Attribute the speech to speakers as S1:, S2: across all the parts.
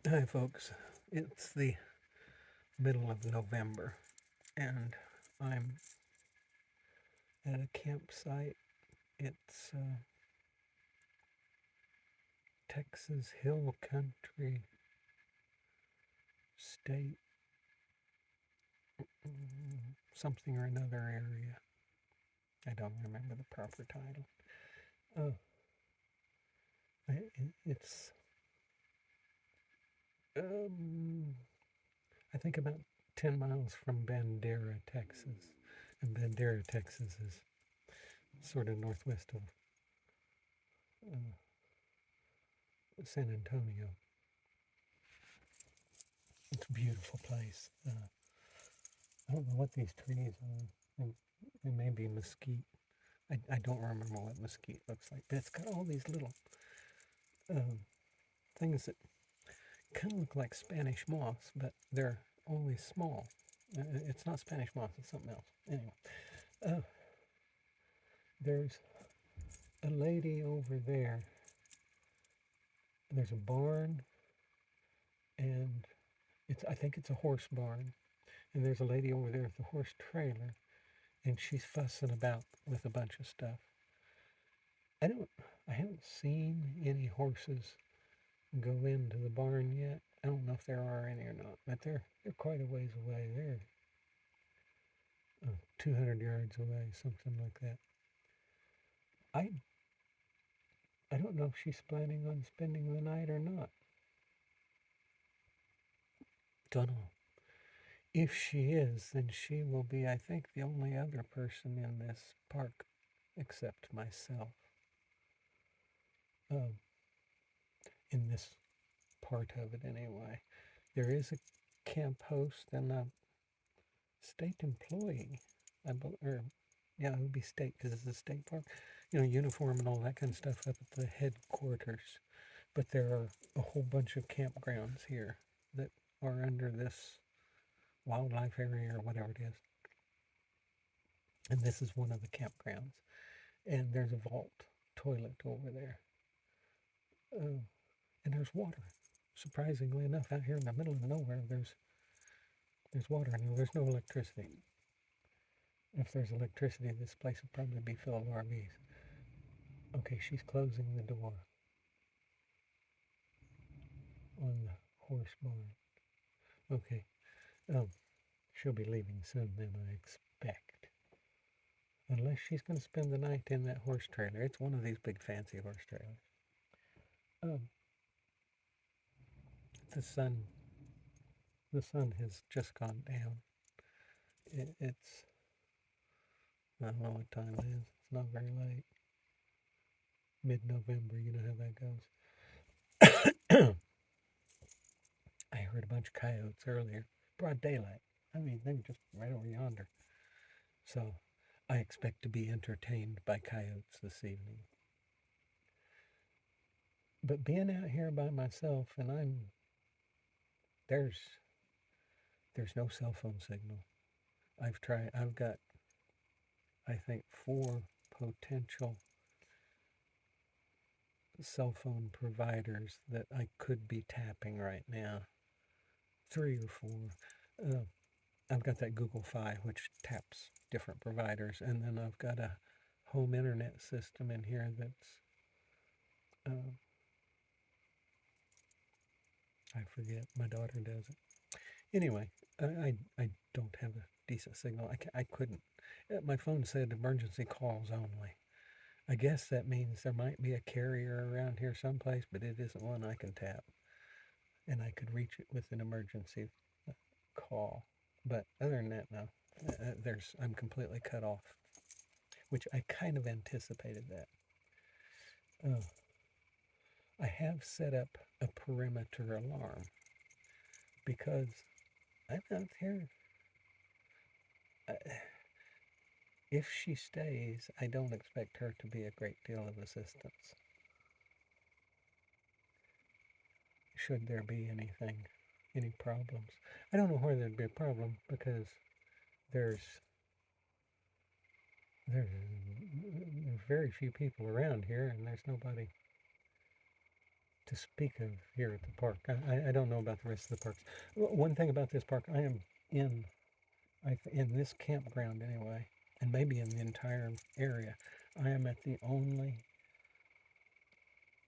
S1: Hi, folks. It's the middle of November, and I'm at a campsite. It's Texas Hill Country State, something or another area. I don't remember the proper title. Uh, it's, um, I think, about 10 miles from Bandera, Texas. And Bandera, Texas is sort of northwest of uh, San Antonio. It's a beautiful place. I don't know what these trees are. They may be mesquite. I don't remember what mesquite looks like, but it's got all these little um, things that kind of look like Spanish moss, but they're only small. It's not Spanish moss, it's something else. Anyway, uh, there's a lady over there. There's a barn, and I think it's a horse barn. And there's a lady over there with a horse trailer, and she's fussing about with a bunch of stuff. I don't. I haven't seen any horses go into the barn yet. I don't know if there are any or not, but they're quite a ways away. They're 200 yards away, something like that. I I don't know if she's planning on spending the night or not. Don't know. If she is, then she will be, I think, the only other person in this park except myself. Um, in this part of it, anyway. There is a camp host and a state employee, or yeah, it would be state because it's a state park, uniform and all that kind of stuff up at the headquarters. But there are a whole bunch of campgrounds here that are under this wildlife area or whatever it is. And this is one of the campgrounds. And there's a vault toilet over there. And there's water. Surprisingly enough, out here in the middle of nowhere, there's water and there's no electricity. If there's electricity, this place would probably be full of RVs. Okay, she's closing the door on the horse barn. Okay, um, she'll be leaving soon then, I expect. Unless she's going to spend the night in that horse trailer. It's one of these big fancy horse trailers. Um, the sun, the sun has just gone down. It's, I don't know what time it is. It's not very late. Mid-November, you know how that goes. I heard a bunch of coyotes earlier. Broad daylight. I mean, they were just right over yonder. So I expect to be entertained by coyotes this evening. But being out here by myself, and there's there's no cell phone signal. I've got, I think, 4 potential cell phone providers that I could be tapping right now. 3 or 4. Uh, I've got that Google Fi, which taps different providers, and then I've got a home internet system in here that's, uh, I forget, my daughter does it. Anyway, I don't have a decent signal. I couldn't. My phone said emergency calls only. I guess that means there might be a carrier around here someplace, but it isn't one I can tap. And I could reach it with an emergency call. But other than that, no. I'm completely cut off, which I kind of anticipated that. Uh, I have set up a perimeter alarm because I'm out here. If she stays, I don't expect her to be a great deal of assistance. Should there be any problems. I don't know where there'd be a problem because there's there's, there's very few people around here and there's nobody to speak of here at the park. I don't know about the rest of the parks. One thing about this park, I am in in this campground anyway, and maybe in the entire area, I am at the only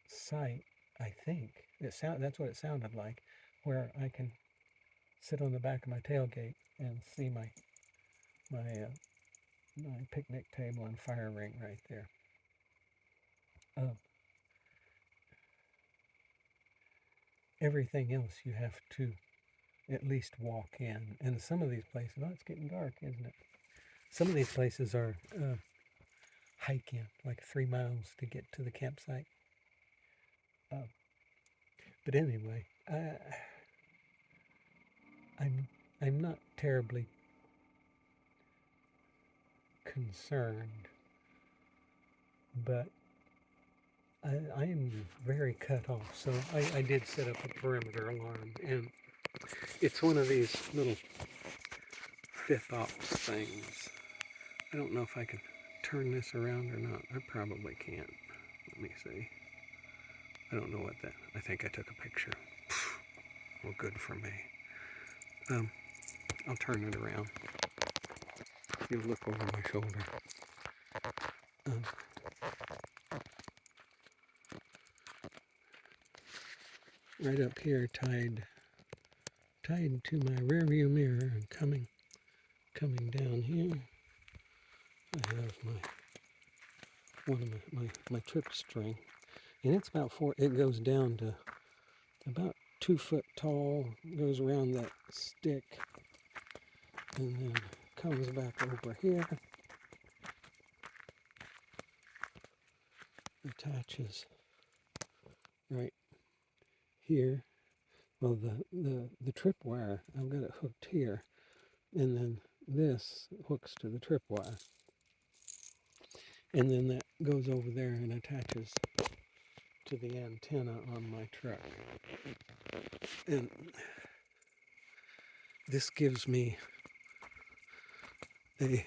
S1: site, I think, that's what it sounded like, where I can sit on the back of my tailgate and see my picnic table and fire ring right there. Uh, Everything else you have to at least walk in, and some of these places, oh, it's getting dark, isn't it? Some of these places are hiking, like 3 miles to get to the campsite. Uh, but anyway, I'm not terribly concerned, but I am very cut off. So I did set up a perimeter alarm, and it's one of these little fifth ops things. I don't know if I can turn this around or not. I probably can't. Let me see. I don't know what that. I think I took a picture. Well, good for me. I'll turn it around. You look over my shoulder. Right up here, tied to my rearview mirror, and coming down here, I have one of my trip string, and it's about it goes down to about 2 foot tall, goes around that stick, and then comes back over here, attaches right here. Well, the trip wire, I've got it hooked here, and then this hooks to the trip wire, and then that goes over there and attaches to the antenna on my truck. And this gives me a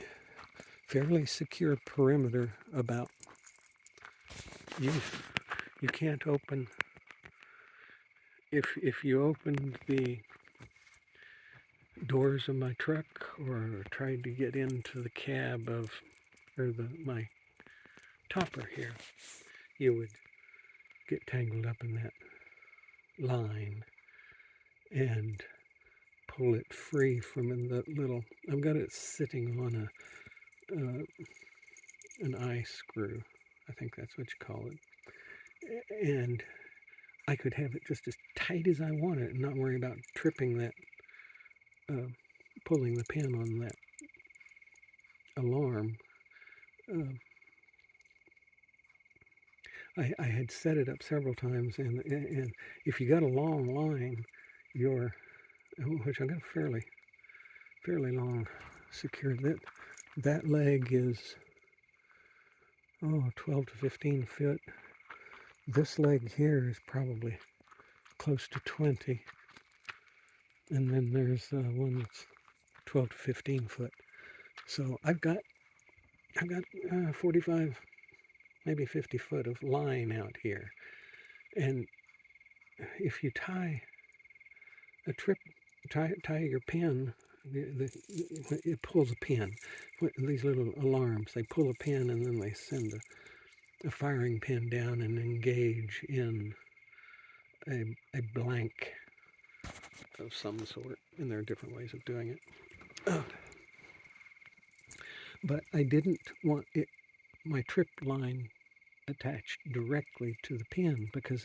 S1: fairly secure perimeter about you. You can't open, if you opened the doors of my truck or tried to get into the cab of, or my topper here, you would get tangled up in that line and pull it free from the little, I've got it sitting on an eye screw. I think that's what you call it. And I could have it just as tight as I want it and not worry about tripping that, pulling the pin on that alarm. I had set it up several times, and if you got a long line, which I got fairly long secured, that leg is 12 to 15 foot. This leg here is probably close to 20, and then there's one that's 12 to 15 foot. So I've got 45, maybe 50 foot of line out here, and if you tie your pin, it pulls a pin. These little alarms, they pull a pin and then they send a firing pin down and engage in a blank of some sort, and there are different ways of doing it. But I didn't want my trip line attached directly to the pin because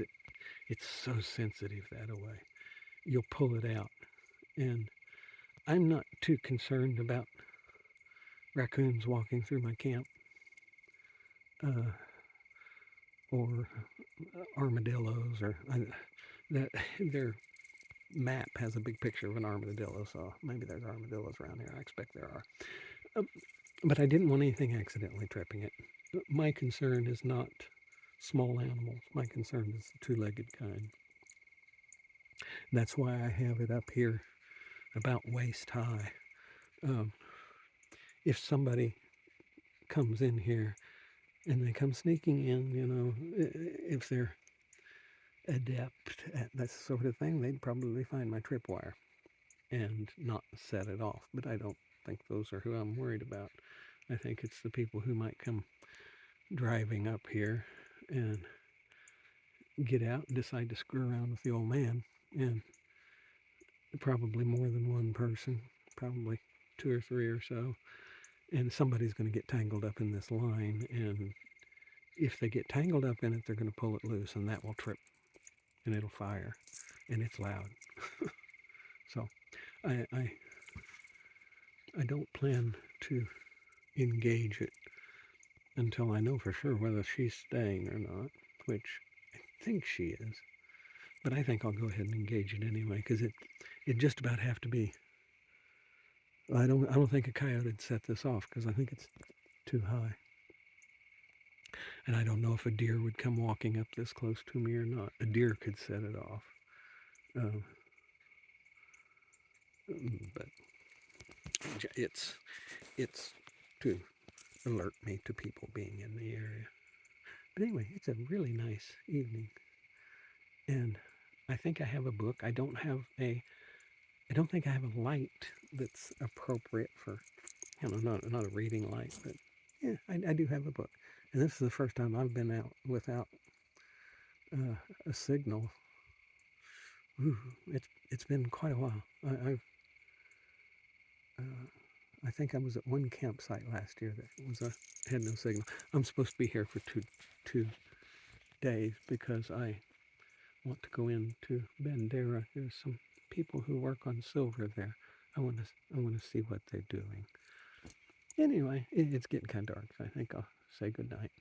S1: it's so sensitive that way. You'll pull it out, and I'm not too concerned about raccoons walking through my camp, or armadillos, or that their map has a big picture of an armadillo, so maybe there's armadillos around here. I expect there are. But I didn't want anything accidentally tripping it. My concern is not small animals. My concern is the two-legged kind. That's why I have it up here about waist high. If somebody comes in here and they come sneaking in, if they're adept at that sort of thing, they'd probably find my tripwire and not set it off. But I don't think those are who I'm worried about. I think it's the people who might come driving up here and get out and decide to screw around with the old man. And probably more than one person, probably two or three or so. And somebody's going to get tangled up in this line. And if they get tangled up in it, they're going to pull it loose, and that will trip and it'll fire. And it's loud. So I don't plan to engage it until I know for sure whether she's staying or not, which I think she is. But I think I'll go ahead and engage it anyway, because it just about have to be. I don't think a coyote would set this off, because I think it's too high. And I don't know if a deer would come walking up this close to me or not. A deer could set it off. But it's to alert me to people being in the area. But anyway, it's a really nice evening. And I think I have a book. I don't think I have a light that's appropriate for, not a reading light, but yeah, I do have a book. And this is the first time I've been out without a signal. Ooh, it's been quite a while. I think I was at one campsite last year that had no signal. I'm supposed to be here for two days because I want to go into Bandera. There's some people who work on silver there. I want to see what they're doing. Anyway, it's getting kind of dark, so I think I'll say goodnight.